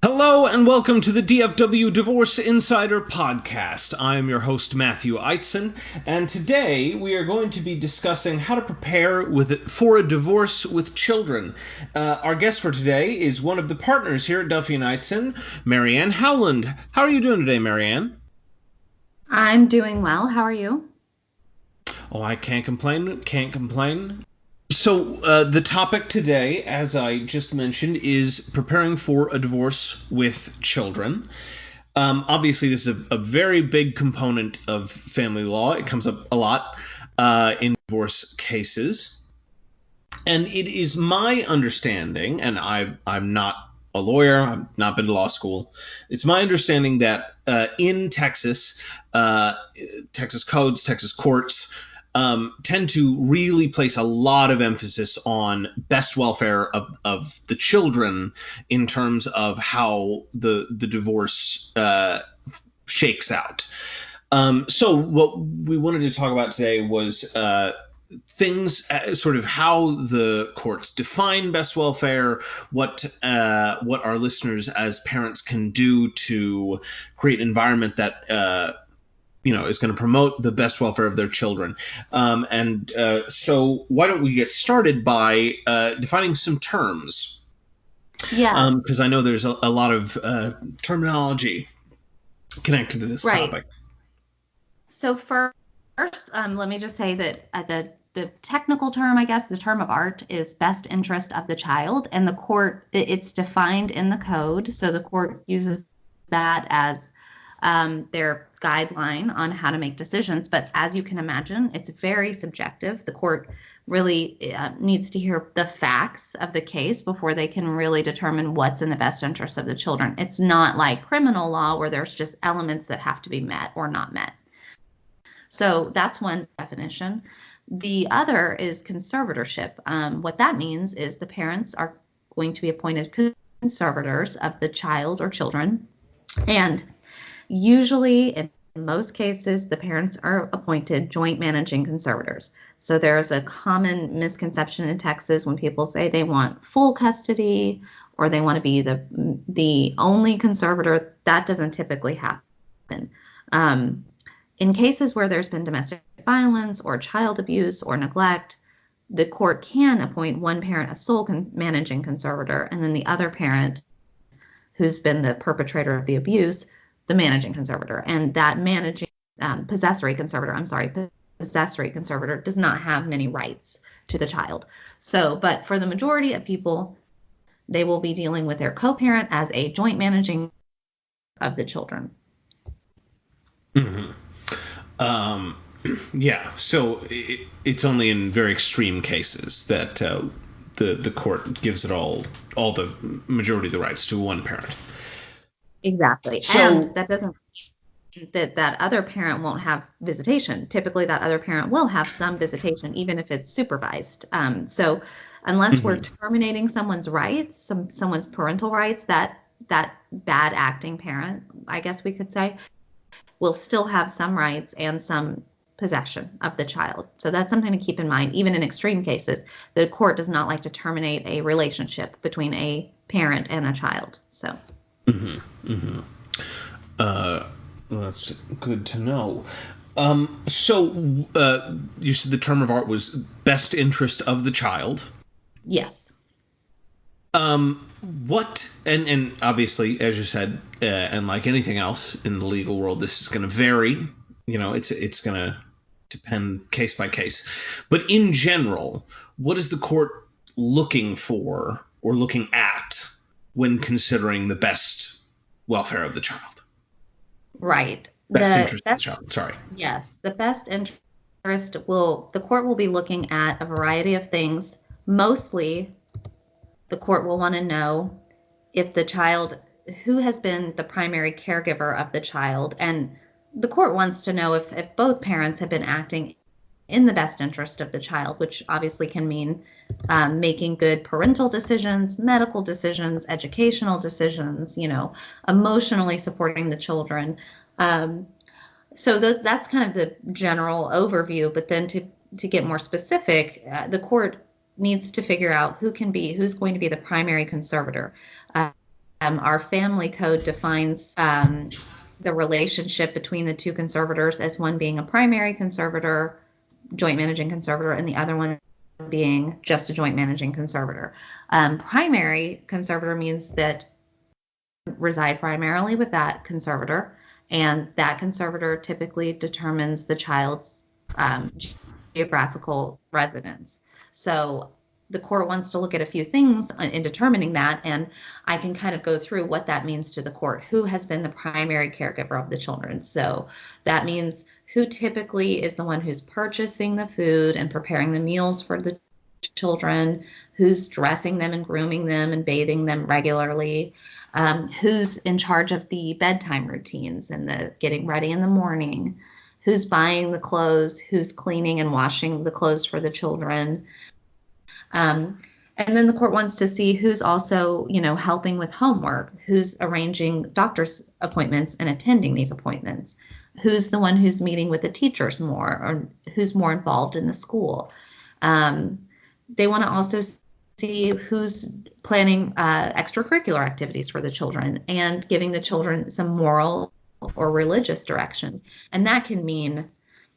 Hello and welcome to the DFW Divorce Insider Podcast. I am your host, Matthew Eitzen, and today we are going to be discussing how to prepare for a divorce with children. Our guest for today is one of the partners here at Duffee and Eitzen, Marianne Howland. How are you doing today, Marianne? I'm doing well. How are you? Oh, I can't complain. So, the topic today, as I just mentioned, is preparing for a divorce with children. Obviously, this is a very big component of family law. It comes up a lot in divorce cases. And it is my understanding, and I'm not a lawyer, I've not been to law school. It's my understanding that in Texas, Texas codes, Texas courts, tend to really place a lot of emphasis on best welfare of the children in terms of how the divorce shakes out. So what we wanted to talk about today was things, sort of how the courts define best welfare, what our listeners as parents can do to create an environment that is going to promote the best welfare of their children. So why don't we get started by defining some terms? Yeah. Because I know there's a lot of terminology connected to this topic. So first, let me just say that the technical term, I guess, the term of art is best interest of the child, and the court, it's defined in the code. So the court uses that as their guideline on how to make decisions. But as you can imagine, it's very subjective. The court really needs to hear the facts of the case before they can really determine what's in the best interest of the children. It's not like criminal law where there's just elements that have to be met or not met. So that's one definition. The other is conservatorship. What that means is the parents are going to be appointed conservators of the child or children. And usually, in most cases, the parents are appointed joint managing conservators. So there's a common misconception in Texas when people say they want full custody or they want to be the only conservator. That doesn't typically happen. In cases where there's been domestic violence or child abuse or neglect, the court can appoint one parent a sole managing conservator, and then the other parent, who's been the perpetrator of the abuse, the managing conservator. And that possessory conservator does not have many rights to the child. So, but for the majority of people, they will be dealing with their co-parent as a joint managing of the children. Mm-hmm. Yeah, so it's only in very extreme cases that the court gives it all the majority of the rights to one parent. Exactly. So, and that doesn't mean that other parent won't have visitation. Typically, that other parent will have some visitation, even if it's supervised. So unless we're terminating someone's rights, someone's parental rights, that bad acting parent, I guess we could say, will still have some rights and some possession of the child. So that's something to keep in mind. Even in extreme cases, the court does not like to terminate a relationship between a parent and a child. So. That's good to know. So you said the term of art was best interest of the child. Yes. What, and obviously, as you said, and like anything else in the legal world, this is going to vary. It's going to depend case by case. But in general, what is the court looking for or looking at when considering the best welfare of the child? Right. Best interest of the child. Sorry. Yes. The best interest the court will be looking at a variety of things. Mostly, the court will want to know if the child, who has been the primary caregiver of the child, and the court wants to know if both parents have been acting in the best interest of the child, which obviously can mean making good parental decisions, medical decisions, educational decisions, emotionally supporting the children. So that's kind of the general overview. But then to get more specific, the court needs to figure out who's going to be the primary conservator. our family code defines the relationship between the two conservators as one being a primary conservator, joint managing conservator, and the other one being just a joint managing conservator. Primary conservator means that reside primarily with that conservator, and that conservator typically determines the child's geographical residence. So the court wants to look at a few things in determining that, and I can kind of go through what that means to the court. Who has been the primary caregiver of the children? So that means who typically is the one who's purchasing the food and preparing the meals for the children, who's dressing them and grooming them and bathing them regularly, who's in charge of the bedtime routines and the getting ready in the morning, who's buying the clothes, who's cleaning and washing the clothes for the children. And then the court wants to see who's also, helping with homework, who's arranging doctor's appointments and attending these appointments, who's the one who's meeting with the teachers more, or who's more involved in the school. They want to also see who's planning extracurricular activities for the children and giving the children some moral or religious direction. And that can mean,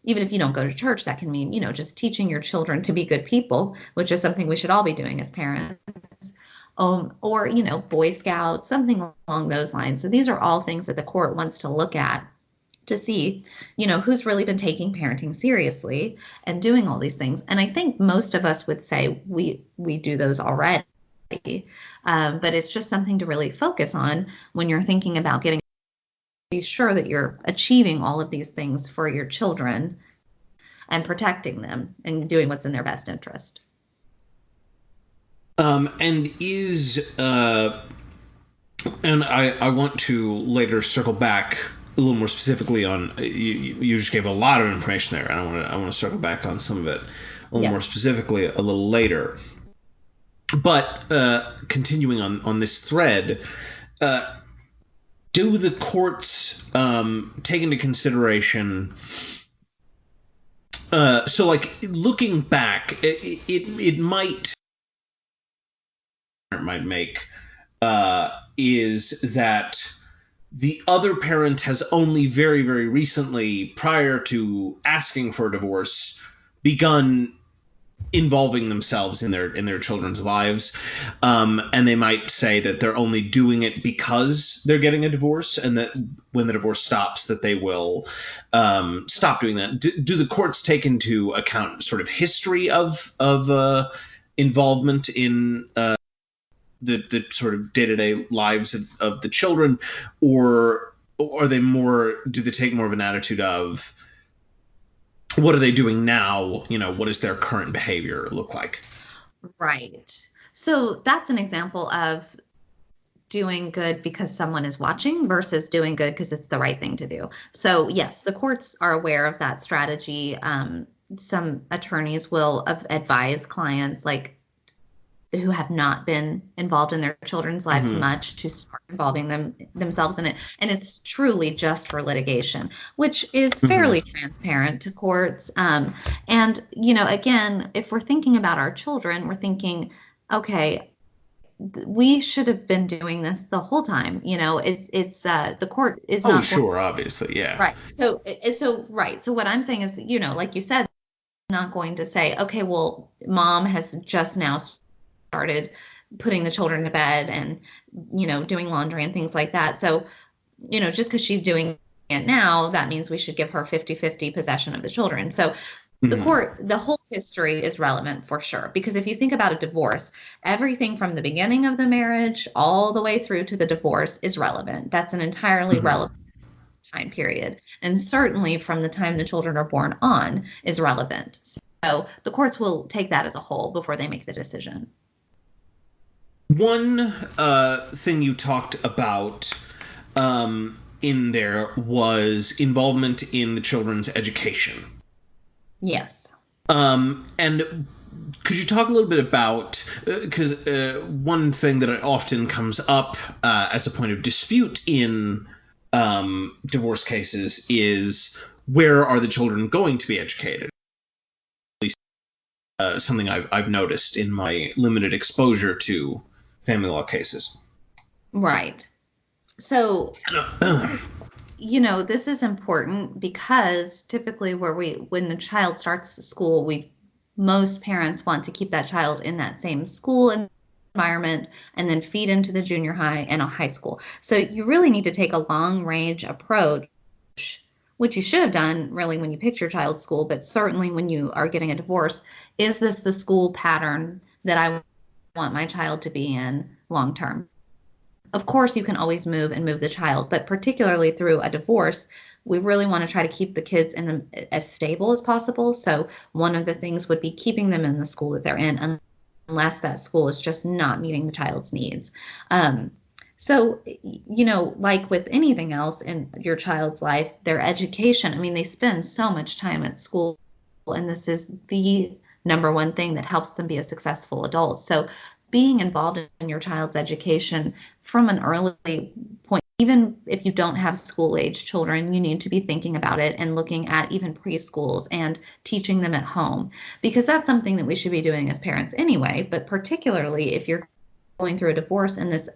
even if you don't go to church, that can mean, just teaching your children to be good people, which is something we should all be doing as parents. Or, Boy Scouts, something along those lines. So these are all things that the court wants to look at to see, who's really been taking parenting seriously and doing all these things. And I think most of us would say we do those already. But it's just something to really focus on when you're thinking about getting, be sure that you're achieving all of these things for your children and protecting them and doing what's in their best interest. And I want to later circle back a little more specifically on, you just gave a lot of information there. I want to circle back on some of it a little more specifically a little later. But continuing on this thread, do the courts take into consideration? So, like, looking back, it might make is that the other parent has only very, very recently, prior to asking for a divorce, begun involving themselves in their children's lives, and they might say that they're only doing it because they're getting a divorce, and that when the divorce stops, that they will stop doing that. Do the courts take into account sort of history of involvement in the sort of day-to-day lives of the children, or are they more? Do they take more of an attitude of, what are they doing now? What does their current behavior look like? Right. So that's an example of doing good because someone is watching versus doing good because it's the right thing to do. So yes, the courts are aware of that strategy. Some attorneys will advise clients who have not been involved in their children's lives much to start involving themselves in it. And it's truly just for litigation, which is fairly transparent to courts. And, again, if we're thinking about our children, we're thinking, okay, we should have been doing this the whole time. It's the court is not. Oh, sure. Obviously. Yeah. Right. Right. So what I'm saying is, like you said, not going to say, okay, well, mom has just now started putting the children to bed and, doing laundry and things like that. So, just because she's doing it now, that means we should give her 50-50 possession of the children. So the whole history is relevant for sure. Because if you think about a divorce, everything from the beginning of the marriage all the way through to the divorce is relevant. That's an entirely relevant time period. And certainly from the time the children are born on is relevant. So the courts will take that as a whole before they make the decision. One thing you talked about in there was involvement in the children's education. Yes. And could you talk a little bit about, because one thing that often comes up as a point of dispute in divorce cases is, where are the children going to be educated? At least something I've noticed in my limited exposure to family law cases. Right. So this is, this is important because typically when the child starts school, most parents want to keep that child in that same school environment and then feed into the junior high and a high school. So you really need to take a long range approach, which you should have done really when you picked your child's school, but certainly when you are getting a divorce. Is this the school pattern that I want my child to be in long term? Of course, you can always move the child, but particularly through a divorce, we really want to try to keep the kids as stable as possible. So one of the things would be keeping them in the school that they're in, unless that school is just not meeting the child's needs. So, like with anything else in your child's life, their education, I mean, they spend so much time at school, and this is the number one thing that helps them be a successful adult. So, being involved in your child's education from an early point, even if you don't have school age children, you need to be thinking about it and looking at even preschools and teaching them at home, because that's something that we should be doing as parents anyway. But particularly if you're going through a divorce and this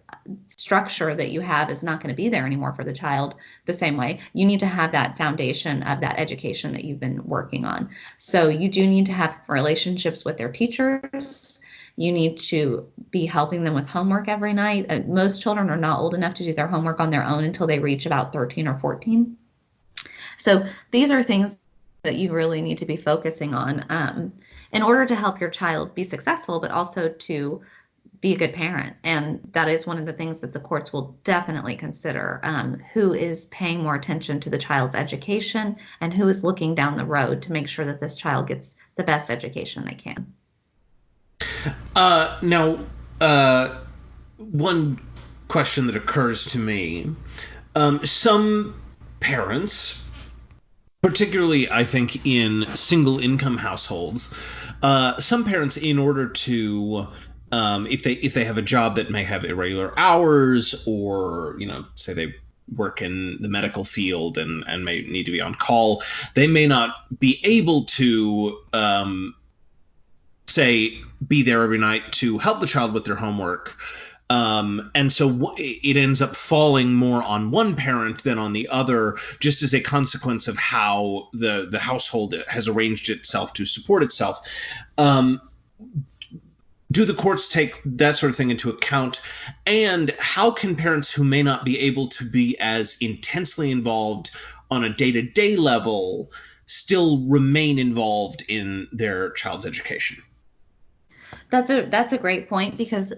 structure that you have is not going to be there anymore for the child the same way, you need to have that foundation of that education that you've been working on. So you do need to have relationships with their teachers. You need to be helping them with homework every night. Most children are not old enough to do their homework on their own until they reach about 13 or 14. So these are things that you really need to be focusing on in order to help your child be successful, but also to be a good parent. And that is one of the things that the courts will definitely consider, who is paying more attention to the child's education and who is looking down the road to make sure that this child gets the best education they can. Now, one question that occurs to me, some parents, particularly I think in single income households, some parents, in order to if they have a job that may have irregular hours, or say they work in the medical field and may need to be on call, they may not be able to say be there every night to help the child with their homework. And so it ends up falling more on one parent than on the other, just as a consequence of how the household has arranged itself to support itself. Do the courts take that sort of thing into account? And how can parents who may not be able to be as intensely involved on a day-to-day level still remain involved in their child's education? That's a great point, because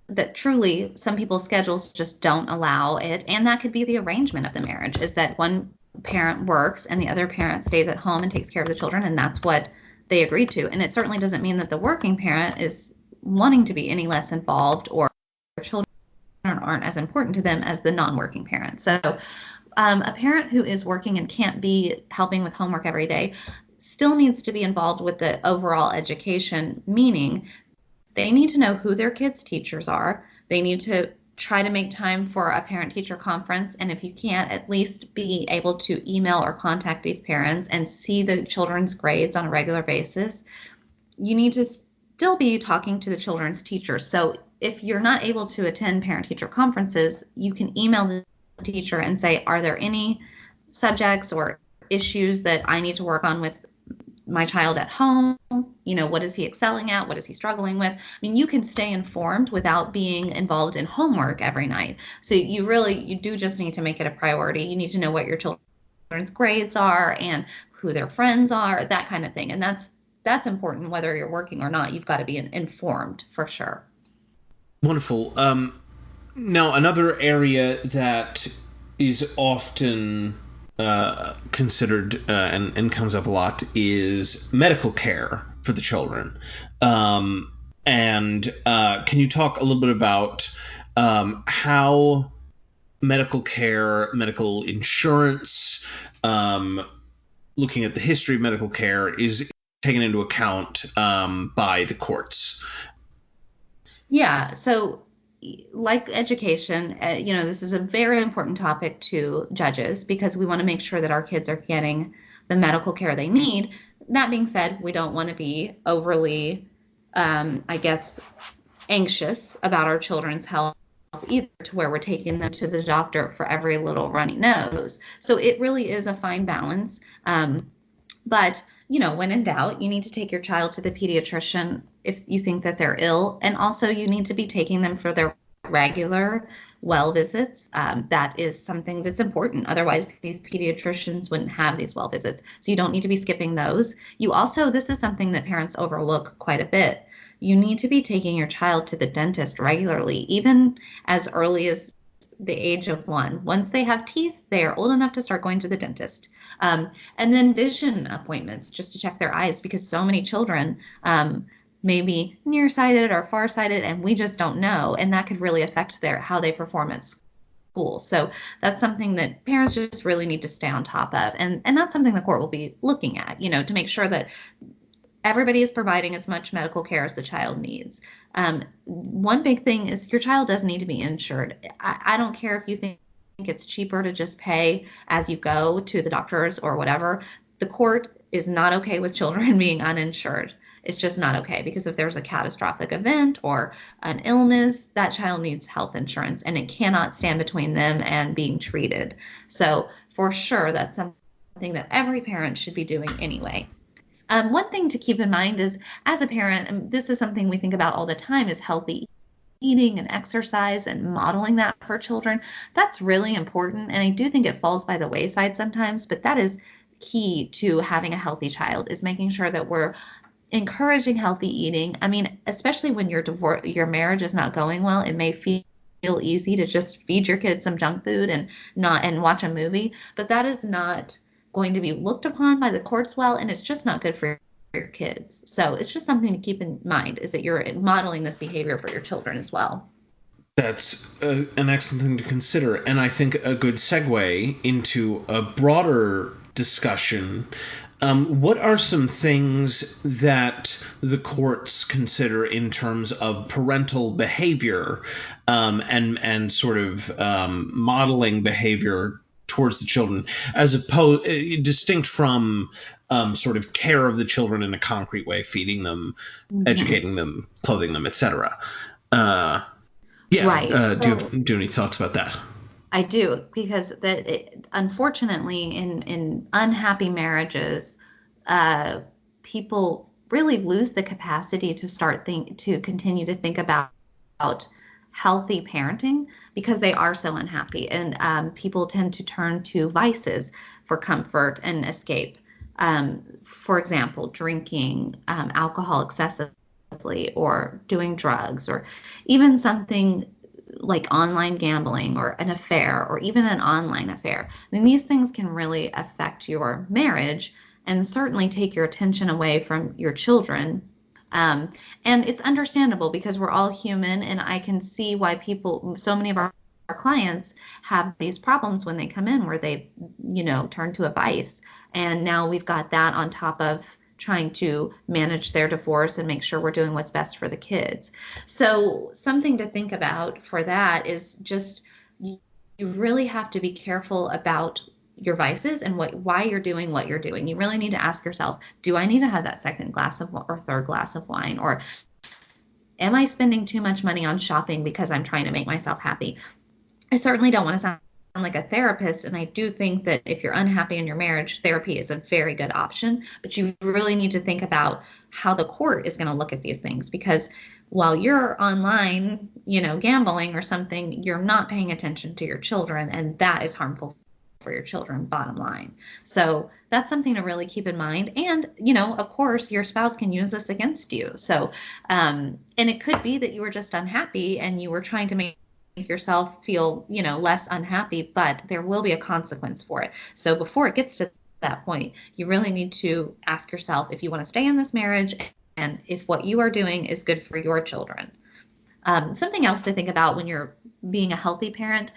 that truly some people's schedules just don't allow it. And that could be the arrangement of the marriage, is that one parent works and the other parent stays at home and takes care of the children, and that's what they agreed to. And it certainly doesn't mean that the working parent is wanting to be any less involved, or children aren't as important to them as the non-working parent. So a parent who is working and can't be helping with homework every day still needs to be involved with the overall education, meaning they need to know who their kids' teachers are. They need to try to make time for a parent-teacher conference. And if you can't, at least be able to email or contact these parents and see the children's grades on a regular basis. You need to still be talking to the children's teachers. So if you're not able to attend parent-teacher conferences, you can email the teacher and say, are there any subjects or issues that I need to work on with my child at home? What is he excelling at? What is he struggling with? I mean, you can stay informed without being involved in homework every night. So you do just need to make it a priority. You need to know what your children's grades are and who their friends are, that kind of thing. And that's important whether you're working or not. You've got to be informed for sure. Wonderful. Now, another area that is often considered and comes up a lot is medical care for the children. And can you talk a little bit about how medical care, medical insurance, looking at the history of medical care, is taken into account by the courts? Yeah, so like education, this is a very important topic to judges, because we want to make sure that our kids are getting the medical care they need. That being said, we don't want to be overly, anxious about our children's health either, to where we're taking them to the doctor for every little runny nose. So it really is a fine balance. But, when in doubt, you need to take your child to the pediatrician if you think that they're ill. And also, you need to be taking them for their regular well visits. That is something that's important. Otherwise, these pediatricians wouldn't have these well visits. So you don't need to be skipping those. You also, this is something that parents overlook quite a bit. You need to be taking your child to the dentist regularly, even as early as the age of 1. Once they have teeth, they are old enough to start going to the dentist. And then vision appointments just to check their eyes, because so many children may be nearsighted or farsighted, and we just don't know. And that could really affect how they perform at school. So that's something that parents just really need to stay on top of. And that's something the court will be looking at, to make sure that everybody is providing as much medical care as the child needs. One big thing is your child does need to be insured. I don't care if you think it's cheaper to just pay as you go to the doctors or whatever. The court is not okay with children being uninsured. It's just not okay, because if there's a catastrophic event or an illness, that child needs health insurance, and it cannot stand between them and being treated. So for sure, that's something that every parent should be doing anyway. One thing to keep in mind is, as a parent, and this is something we think about all the time, is healthy eating and exercise and modeling that for children. That's really important. And I do think it falls by the wayside sometimes, but that is key to having a healthy child, is making sure that we're encouraging healthy eating. I mean, especially when your marriage is not going well, it may feel easy to just feed your kids some junk food and watch a movie, but that is not going to be looked upon by the courts well, and it's just not good for your kids. So it's just something to keep in mind, is that you're modeling this behavior for your children as well. That's an excellent thing to consider, and I think a good segue into a broader discussion. What are some things that the courts consider in terms of parental behavior and sort of modeling behavior towards the children, as opposed distinct from sort of care of the children in a concrete way, feeding them, educating them, clothing them, etc. Right. Do you have any thoughts about that? I do, because unfortunately, in unhappy marriages, people really lose the capacity to continue to think about healthy parenting, because they are so unhappy, and people tend to turn to vices for comfort and escape. For example, drinking alcohol excessively, or doing drugs, or even something like online gambling, or an affair, or even an online affair. I mean, these things can really affect your marriage and certainly take your attention away from your children. And it's understandable, because we're all human, and I can see why so many of our clients have these problems when they come in, where they, turn to a vice. And now we've got that on top of trying to manage their divorce and make sure we're doing what's best for the kids. So something to think about for that is just, you really have to be careful about your vices and why you're doing what you're doing. You really need to ask yourself, do I need to have that second glass or third glass of wine? Or am I spending too much money on shopping because I'm trying to make myself happy? I certainly don't want to sound like a therapist, and I do think that if you're unhappy in your marriage, therapy is a very good option, but you really need to think about how the court is going to look at these things, because while you're online, gambling or something, you're not paying attention to your children, and that is harmful for your children, bottom line. So that's something to really keep in mind. And, of course, your spouse can use this against you. So, and it could be that you were just unhappy and you were trying to make yourself feel, less unhappy, but there will be a consequence for it. So before it gets to that point, you really need to ask yourself if you want to stay in this marriage, and if what you are doing is good for your children. Something else to think about when you're being a healthy parent,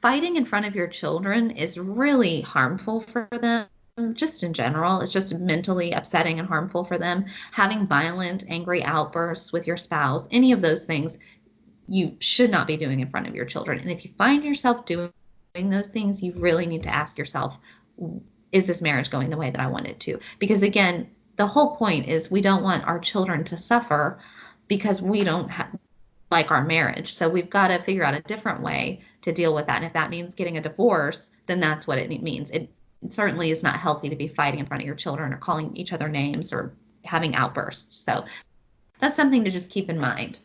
fighting in front of your children is really harmful for them. Just in general, it's just mentally upsetting and harmful for them. Having violent, angry outbursts with your spouse, any of those things, you should not be doing in front of your children. And if you find yourself doing those things, you really need to ask yourself, is this marriage going the way that I want it to? Because again, the whole point is we don't want our children to suffer because we don't like our marriage. So we've got to figure out a different way to deal with that. And if that means getting a divorce, then that's what it means. It certainly is not healthy to be fighting in front of your children or calling each other names or having outbursts. So that's something to just keep in mind.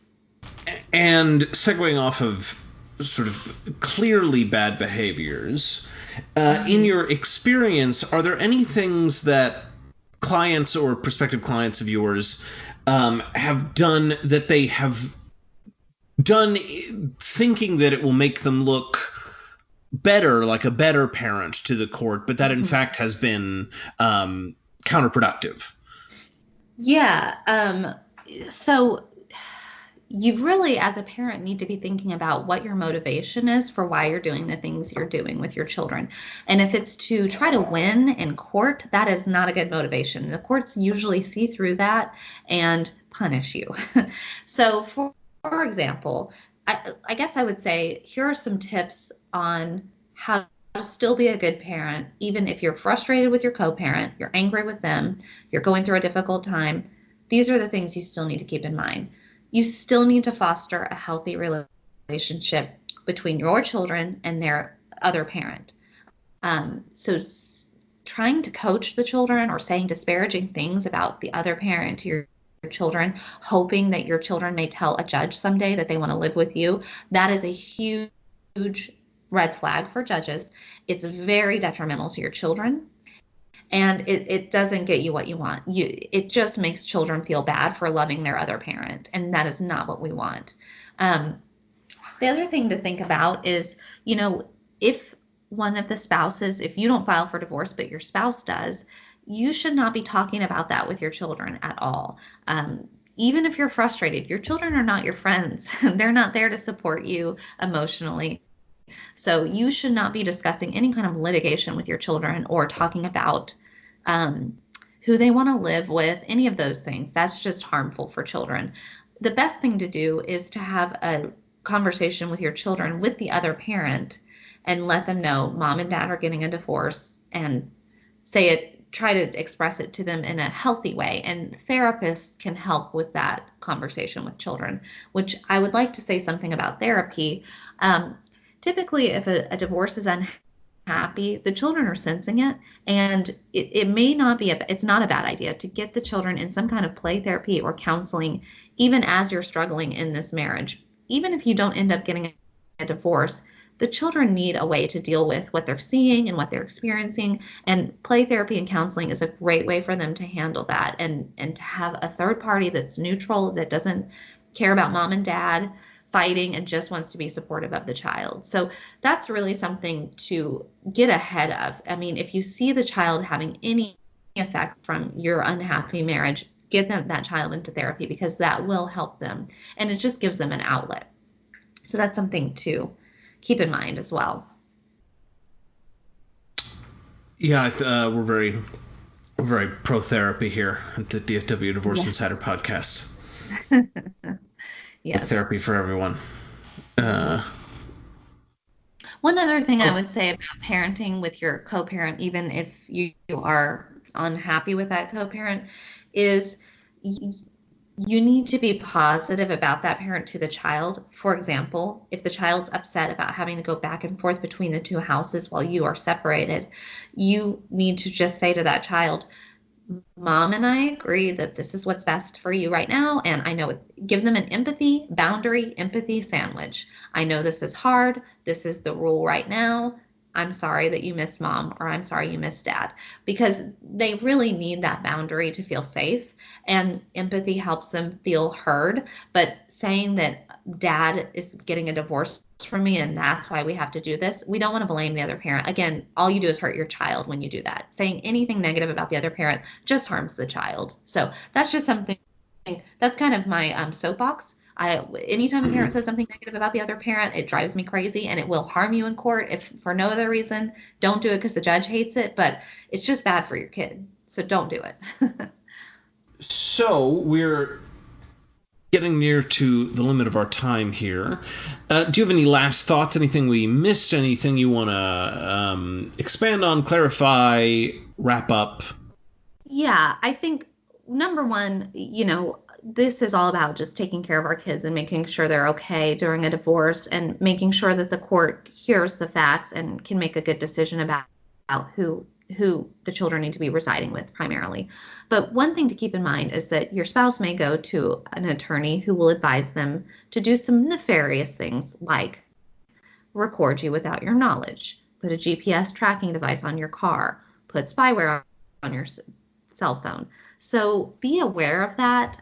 And segueing off of sort of clearly bad behaviors, in your experience, are there any things that clients or prospective clients of yours have done that they have done thinking that it will make them look better, like a better parent to the court, but that in fact has been counterproductive? Yeah. So you really, as a parent, need to be thinking about what your motivation is for why you're doing the things you're doing with your children. And if it's to try to win in court, that is not a good motivation. The courts usually see through that and punish you. So, for example, I guess I would say here are some tips on how to still be a good parent, even if you're frustrated with your co-parent, you're angry with them, you're going through a difficult time. These are the things you still need to keep in mind. You still need to foster a healthy relationship between your children and their other parent. So trying to coach the children or saying disparaging things about the other parent to your children, hoping that your children may tell a judge someday that they want to live with you, that is a huge red flag for judges. It's very detrimental to your children. And it doesn't get you what you want. It just makes children feel bad for loving their other parent. And that is not what we want. The other thing to think about is, if one of the spouses, if you don't file for divorce, but your spouse does, you should not be talking about that with your children at all. Even if you're frustrated, your children are not your friends. They're not there to support you emotionally. So you should not be discussing any kind of litigation with your children or talking about who they want to live with, any of those things. That's just harmful for children. The best thing to do is to have a conversation with your children with the other parent and let them know mom and dad are getting a divorce, and try to express it to them in a healthy way. And therapists can help with that conversation with children, which I would like to say something about therapy. Typically, if a divorce is unhappy, the children are sensing it, and it may not be, it's not a bad idea to get the children in some kind of play therapy or counseling, even as you're struggling in this marriage. Even if you don't end up getting a divorce, the children need a way to deal with what they're seeing and what they're experiencing, and play therapy and counseling is a great way for them to handle that, and to have a third party that's neutral, that doesn't care about mom and dad fighting and just wants to be supportive of the child. So that's really something to get ahead of. I mean, if you see the child having any effect from your unhappy marriage, get that child into therapy, because that will help them, and it just gives them an outlet. So that's something to keep in mind as well. Yeah, we're very pro therapy here at the DFW Divorce Yes. Insider podcast. Yes. Therapy for everyone. One other thing I would say about parenting with your co-parent, even if you are unhappy with that co-parent, is you need to be positive about that parent to the child. For example, if the child's upset about having to go back and forth between the two houses while you are separated, you need to just say to that child, Mom and I agree that this is what's best for you right now. And I know give them an empathy sandwich. I know this is hard. This is the rule right now. I'm sorry that you missed mom, or I'm sorry you missed dad, because they really need that boundary to feel safe, and empathy helps them feel heard. But saying that dad is getting a divorce from me and that's why we have to do this, we don't want to blame the other parent. Again, all you do is hurt your child when you do that. Saying anything negative about the other parent just harms the child. So that's just something, that's kind of my soapbox. Anytime a parent says something negative about the other parent, it drives me crazy, and it will harm you in court. If for no other reason, don't do it because the judge hates it, but it's just bad for your kid. So don't do it. So we're getting near to the limit of our time here. Do you have any last thoughts? Anything we missed? Anything you want to expand on, clarify, wrap up? Yeah, I think number one, this is all about just taking care of our kids and making sure they're okay during a divorce and making sure that the court hears the facts and can make a good decision about who the children need to be residing with primarily. But one thing to keep in mind is that your spouse may go to an attorney who will advise them to do some nefarious things like record you without your knowledge, put a GPS tracking device on your car, put spyware on your cell phone. So be aware of that.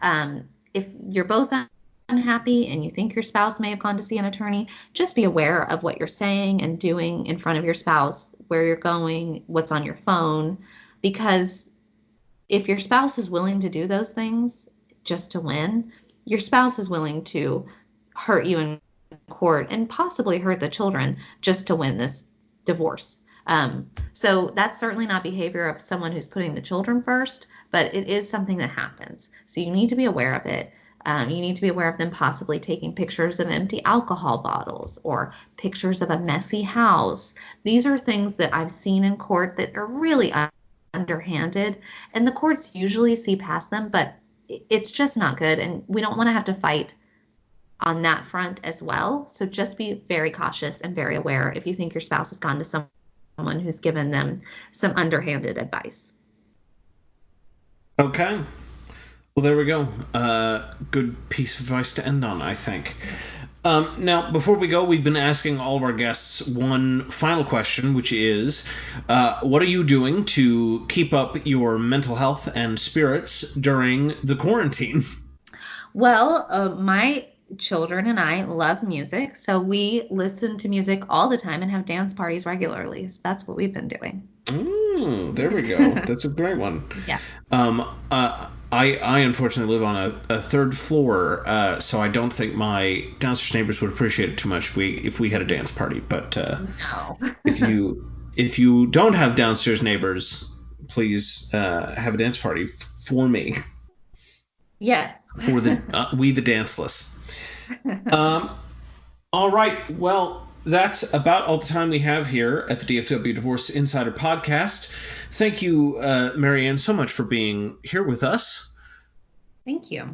If you're both unhappy and you think your spouse may have gone to see an attorney, just be aware of what you're saying and doing in front of your spouse, where you're going, what's on your phone, because if your spouse is willing to do those things just to win, your spouse is willing to hurt you in court and possibly hurt the children just to win this divorce. So that's certainly not behavior of someone who's putting the children first, but it is something that happens. So you need to be aware of it. You need to be aware of them possibly taking pictures of empty alcohol bottles or pictures of a messy house. These are things that I've seen in court that are really underhanded, and the courts usually see past them, but it's just not good, and we don't want to have to fight on that front as well. So just be very cautious and very aware if you think your spouse has gone to someone who's given them some underhanded advice. Okay. Well, there we go. Good piece of advice to end on, I think. Now, before we go, we've been asking all of our guests one final question, which is, what are you doing to keep up your mental health and spirits during the quarantine? Well, my children and I love music, so we listen to music all the time and have dance parties regularly. So that's what we've been doing. Ooh, there we go. That's a great one. Yeah. I unfortunately live on a third floor, so I don't think my downstairs neighbors would appreciate it too much if we had a dance party. But no. if you don't have downstairs neighbors, please have a dance party for me. Yes. For we the danceless. All right. Well, that's about all the time we have here at the DFW Divorce Insider Podcast. Thank you, Marianne, so much for being here with us. Thank you.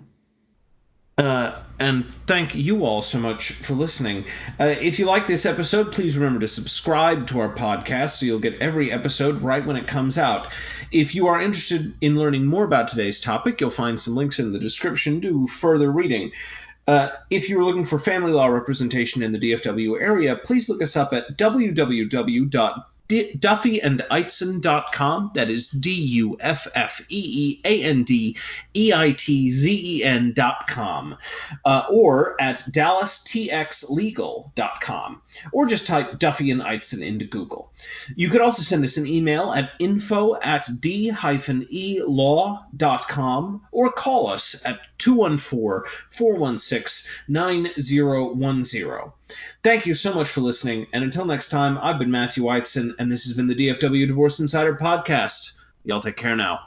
And thank you all so much for listening. If you like this episode, please remember to subscribe to our podcast so you'll get every episode right when it comes out. If you are interested in learning more about today's topic, you'll find some links in the description to further reading. If you're looking for family law representation in the DFW area, please look us up at www.duffeeandeitzen.com. That is DuffeeandEitzen.com. Or at DallasTXLegal.com. Or just type Duffee and Eitzen into Google. You could also send us an email at info@d-elaw.com or call us at 214-416-9010. Thank you so much for listening, and until next time, I've been Matthew Eitzen, and this has been the DFW Divorce Insider Podcast. Y'all take care now.